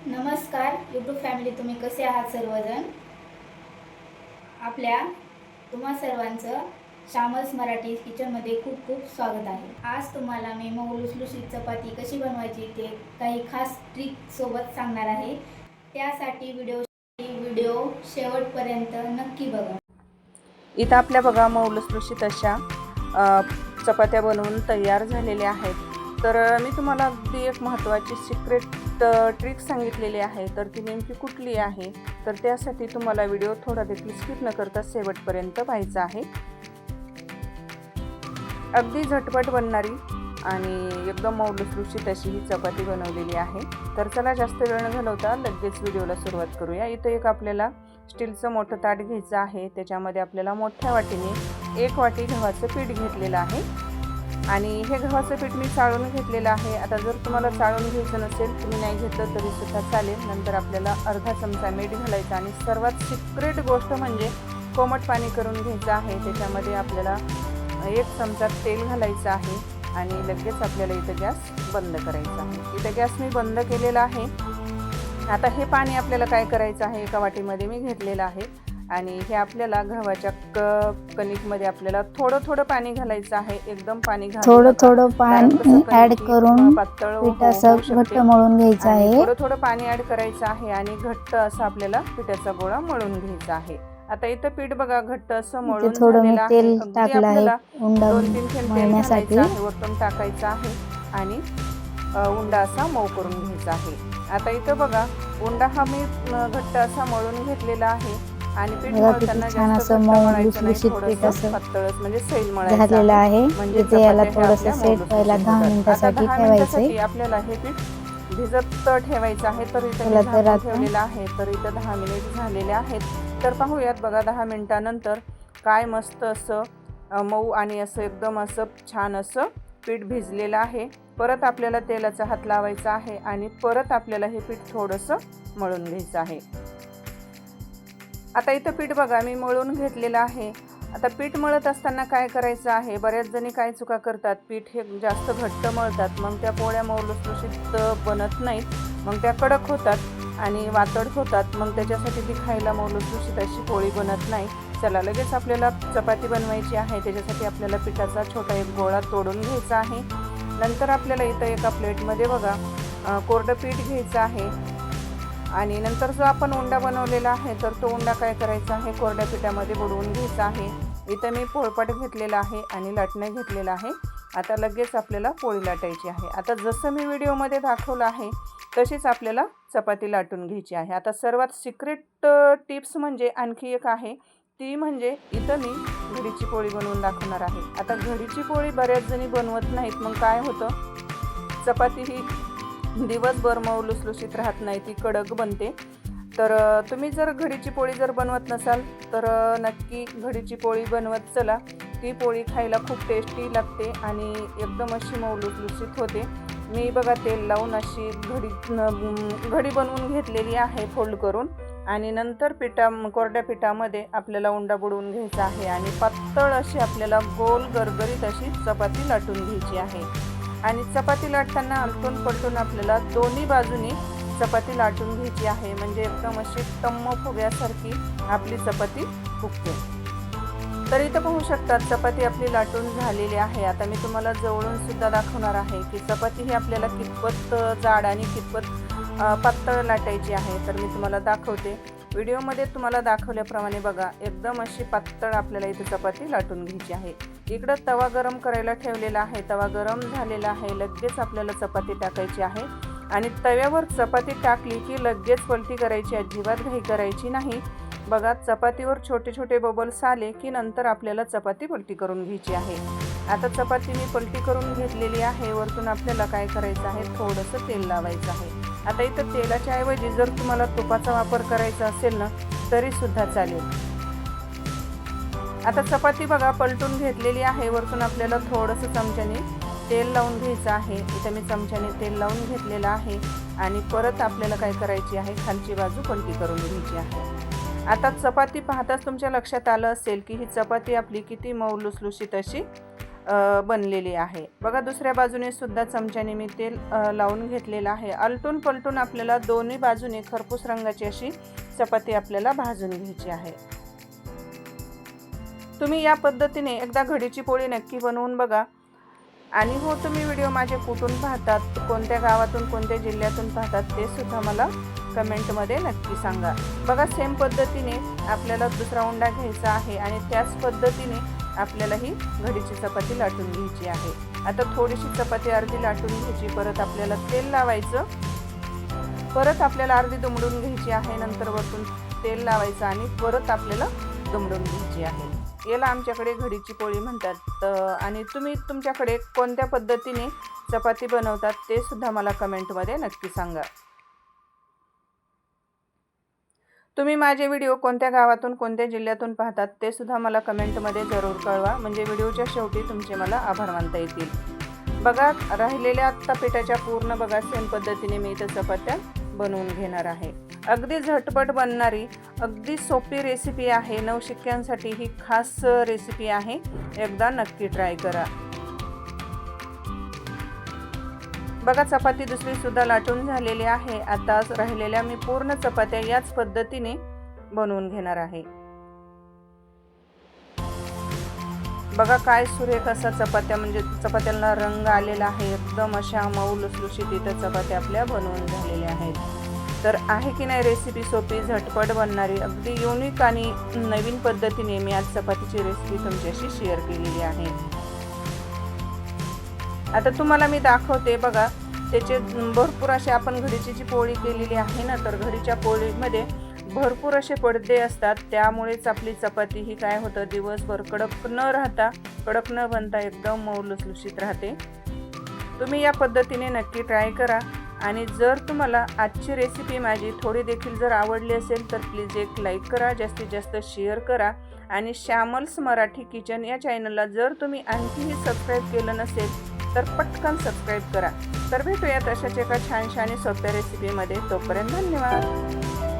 नमस्कार YouTube family, तुम्ही कसे आहात सर्वजण? आपल्या तुम्हा सर्वांचं श्यामल्स मराठी किचनमध्ये खूप खूप स्वागत आहे। आज तुम्हाला मी मऊ लुसलुशीत चपाती कशी बनवायची ते काही खास ट्रिक सोबत सांगणार आहे। त्यासाठी व्हिडिओ शेवटपर्यंत नक्की बघा। इथं आपल्या बघा मऊ लुसलुशीत अशा चपात्या बनवून तयार झालेल्या आहेत। तर मी तुम्हाला अगदी एक महत्त्वाची सिक्रेट ट्रिक सांगितलेली आहे, तर ती नेमकी कुठली आहे तर त्यासाठी तुम्हाला व्हिडिओ थोडा देखील स्किप न करता शेवटपर्यंत पाहायचा आहे। अगदी झटपट बनणारी आणि एकदम मऊ लुसलुशीत अशी ही चपाती बनवलेली आहे। तर चला जास्त वेळ न घालवता लगेच व्हिडिओला सुरुवात करूया। इथं एक आपल्याला स्टीलचं मोठं ताट घ्यायचं आहे। त्याच्यामध्ये आपल्याला मोठ्या वाटीने 1 वाटी गव्हाचं पीठ घेतलेलं आहे आणि हे गव्हाचं पीठ मी चाळून घेतलेलं आहे। आता जर तुम्हाला चाळून घ्यायचं नसेल, तुम्ही नाही घेतलं तरी सुद्धा चालेल। नंतर आपल्याला अर्धा चमचा मीठ घालायचं आणि सर्वात सिक्रेट गोष्ट म्हणजे कोमट पाणी करून घ्यायचं आहे। त्याच्यामध्ये आपल्याला 1 चमचा तेल घालायचं आहे आणि लगेच आपल्याला इथं गॅस बंद करायचा आहे। इथं गॅस मी बंद केलेला आहे। आता हे पाणी आपल्याला काय करायचं आहे, एका वाटीमध्ये मी घेतलेलं आहे आणि हे आपल्याला गव्हाच्या कणिकमध्ये आपल्याला थोडं थोडं पाणी घालायचं आहे। एकदम पाणी थोडं थोडं पाणी ऍड करून पीठ असं घट्ट मळून घ्यायचं आहे। थोडं थोडं पाणी ऍड करायचं आहे आणि घट्ट असं आपल्याला पिठाचा गोळा मळून घ्यायचा आहे। आता इथं पीठ बघा घट्ट असं मळून झालेलं आहे। तेल टाकलं आहे उंडा 2-3 थेंब तेल मळण्यासाठी वरतून टाकायचं आहे आणि उंडा असा मऊ करून घ्यायचा आहे। आता इथं बघा उंडा हा मी घट्ट असा मळून घेतलेला आहे आणि पीठ मळताना छान असं मऊ लुसलुशीत पीठ असं पातळच म्हणजे सैल मळायचं झालेलं आहे। म्हणजे इथे याला थोडंसं सेट व्हायला 10 मिनिटासाठी ठेवायचंय। आपल्याला हे पीठ भिजत ठेवायचं आहे। तर इथे ठेवलेलं आहे, तर इथं 10 मिनिट झालेले आहेत। तर पाहूयात बघा 10 मिनिटानंतर काय मस्त असं मऊ आणि असं एकदम असं छान असं पीठ भिजलेलं आहे। परत आपल्याला तेलाचा हात लावायचा आहे आणि परत आपल्याला हे पीठ थोडंसं मळून घ्यायचं आहे। आता इथं पीठ बघा मी मळून घेतलेलं आहे। आता पीठ मळत असताना काय करायचं आहे, बऱ्याच जणी काय चुका करतात, पीठ हे जास्त घट्ट मळतात, मग त्या पोळ्या मऊ लुसलुशीत बनत नाहीत, मग त्या कडक होतात आणि वातड होतात, मग त्याच्यासाठी ती खायला मऊ लुसलुशीत अशी पोळी बनत नाही। चला लगेच आपल्याला चपाती बनवायची आहे। त्याच्यासाठी आपल्याला पिठाचा छोटा एक गोळा तोडून घ्यायचा आहे। नंतर आपल्याला इथं एका प्लेटमध्ये बघा कोरडं पीठ घ्यायचं आहे आणि नंतर जो आपण उंडा बनवलेला आहे तर तो उंडा काय करायचा आहे, कोरड्या पिठामध्ये बुडवून घ्यायचा आहे। इथं मी पोळपाट घेतलेला आहे आणि लाटणं घेतलेलं आहे। आता लगेच आपल्याला पोळी लाटायची आहे। आता जसं मी व्हिडिओमध्ये दाखवलं आहे तशीच आपल्याला चपाती लाटून घ्यायची आहे। आता सर्वात सिक्रेट टिप्स म्हणजे आणखी एक आहे, ती म्हणजे इथं मी घडीची पोळी बनवून दाखवणार आहे। आता घडीची पोळी बऱ्याच जणी बनवत नाहीत, मग काय होतं, चपाती ही दिवसभर मऊ लुसलुशीत राहत नाही, ती कडक बनते। तर तुम्ही जर घडीची पोळी जर बनवत नसाल तर नक्की घडीची पोळी बनवत चला। ती पोळी खायला खूप टेस्टी लागते आणि एकदम अशी मऊ लुसलुशीत होते। मी बघा तेल लावून अशी घडी बनवून घेतलेली आहे फोल्ड करून आणि नंतर कोरड्या पिठामध्ये आपल्याला उंडा बुडवून घ्यायचा आहे आणि पातळ अशी आपल्याला गोल गरगरीत अशी चपाती लाटून घ्यायची आहे। आणि चपाती लाटताना आलटून पलटून आपल्याला दोन्ही बाजूनी चपाती लाटून घ्यायची आहे, म्हणजे एकदम अशी टम्म फुग्यासारखी आपली चपाती फुगते। तर इथं पाहू शकता चपाती आपली लाटून झालेली आहे। आता मी तुम्हाला जवळून सुद्धा दाखवणार आहे की चपाती ही आपल्याला कितपत जाड आणि कितपत पातळ लाटायची आहे। तर मी तुम्हाला दाखवते, व्हिडिओमध्ये तुम्हाला दाखवल्याप्रमाणे बघा एकदम अशी पातळ आपल्याला इथे चपाती लाटून घ्यायची आहे। इकडं तवा गरम करायला ठेवलेला आहे, तवा गरम झालेला आहे। लगेच आपल्याला चपाती टाकायची आहे आणि तव्यावर चपाती टाकली की लगेच पलटी करायची, अजिबात घाई करायची नाही। बघा चपातीवर छोटे छोटे बबल्स आले की नंतर आपल्याला चपाती पलटी करून घ्यायची आहे। आता चपाती मी पलटी करून घेतलेली आहे। वरतून आपल्याला काय करायचं आहे, थोडंसं तेल लावायचं आहे। आता इथं तेलाच्या ऐवजी जर तुम्हाला तुपाचा वापर करायचा असेल ना तरी सुद्धा चालेल। आता चपाती बघा पलटून घेतलेली आहे। वरतून आपल्याला थोडंसं चमच्याने तेल लावून घ्यायचं आहे। इथं मी चमच्याने तेल लावून घेतलेलं आहे आणि परत आपल्याला काय करायची आहे, खालची बाजू पलटी करून घ्यायची आहे। आता चपाती पाहताच तुमच्या लक्षात आलं असेल की ही चपाती आपली किती मऊ लुसलुशीत अशी बनलेली आहे. बघा दुसऱ्या बाजूने सुद्धा चमच्याने मी तेल लावून घेतलेलं आहे. आलटून पलटून आपल्याला दोन्ही बाजूने खरपूस रंगाची अशी चपाती आपल्याला भाजून घ्यायची आहे. तुम्ही या पद्धतीने एकदा घडीची पोळी नक्की बनवून बघा. आणि हो, तुम्ही व्हिडिओ माझे कुठून पाहतात, कोणत्या गावातून कोणत्या जिल्ह्यातून पाहतात ते सुद्धा मला कमेंटमध्ये नक्की सांगा. बघा सेम पद्धतीने आपल्याला दुसरा उंडा घ्यायचा आहे आणि त्याच पद्धतीने आपल्याला ही घडीची चपाती लाटून घ्यायची आहे. आता थोडीशी चपाती अर्धी लाटून घ्यायची, परत आपल्याला तेल लावायचं, परत आपल्याला अर्धी दुमडून घ्यायची आहे, नंतर वरतून तेल लावायचं आणि परत आपल्याला दुमडून घ्यायची आहे. याला आमच्याकडे घडीची पोळी म्हणतात. आणि तुम्ही तुमच्याकडे कोणत्या पद्धतीने चपाती बनवतात ते सुद्धा मला कमेंटमध्ये नक्की सांगा. तुम्ही माझे व्हिडिओ कोणत्या गावातून कोणत्या जिल्ह्यातून पाहतात ते सुद्धा मला कमेंटमध्ये जरूर कळवा, म्हणजे व्हिडिओच्या शेवटी तुमचे मला आभार मानता येतील. बघा राहिलेल्या आत्ता पिठाच्या पूर्ण बघा सेम पद्धतीने मी इथं चपात्या बनवून घेणार आहे. अगदी झटपट बनणारी अगदी सोपी रेसिपी आहे. नवशिक्यांसाठी ही खास रेसिपी आहे, एकदा नक्की ट्राय करा. बघा चपाती दुसरी सुद्धा लाटून झालेली आहे. आता राहिलेल्या मी पूर्ण चपात्या याच पद्धतीने बनवून घेणार आहे. बघा काय सुरेख असा चपात्या, म्हणजे चपात्यांना रंग आलेला आहे. एकदम अशा मऊ लुसलुशीत इथं चपात्या आपल्या बनवून झालेल्या आहेत. तर आहे की नाही रेसिपी सोपी, झटपट बनणारी, अगदी युनिक आणि नवीन पद्धतीने मी आज चपातीची रेसिपी तुमच्याशी शेअर केलेली आहे. आता तुम्हाला मी दाखवते. बघा त्याचे भरपूर असे आपण घडीची जी पोळी केलेली आहे ना, तर घडीच्या पोळीमध्ये भरपूर असे पडदे असतात. त्यामुळेच आपली चपाती ही काय होतं, दिवसभर कडक न राहता, कडक न बनता एकदम मऊ लुसलुशीत राहते. तुम्ही या पद्धतीने नक्की ट्राय करा. आणि जर तुम्हाला आजची रेसिपी माझी थोडी देखील जर आवडली असेल तर प्लीज एक लाईक करा, जास्तीत जास्त शेअर करा. आणि श्यामल्स मराठी किचन या चॅनलला जर तुम्ही आणखीही सबस्क्राईब केलं नसेल तर पटकन सबस्क्राईब करा. तर भेटूयात अशाच एका छानशा आणि सोप्या रेसिपीमध्ये. तोपर्यंत धन्यवाद.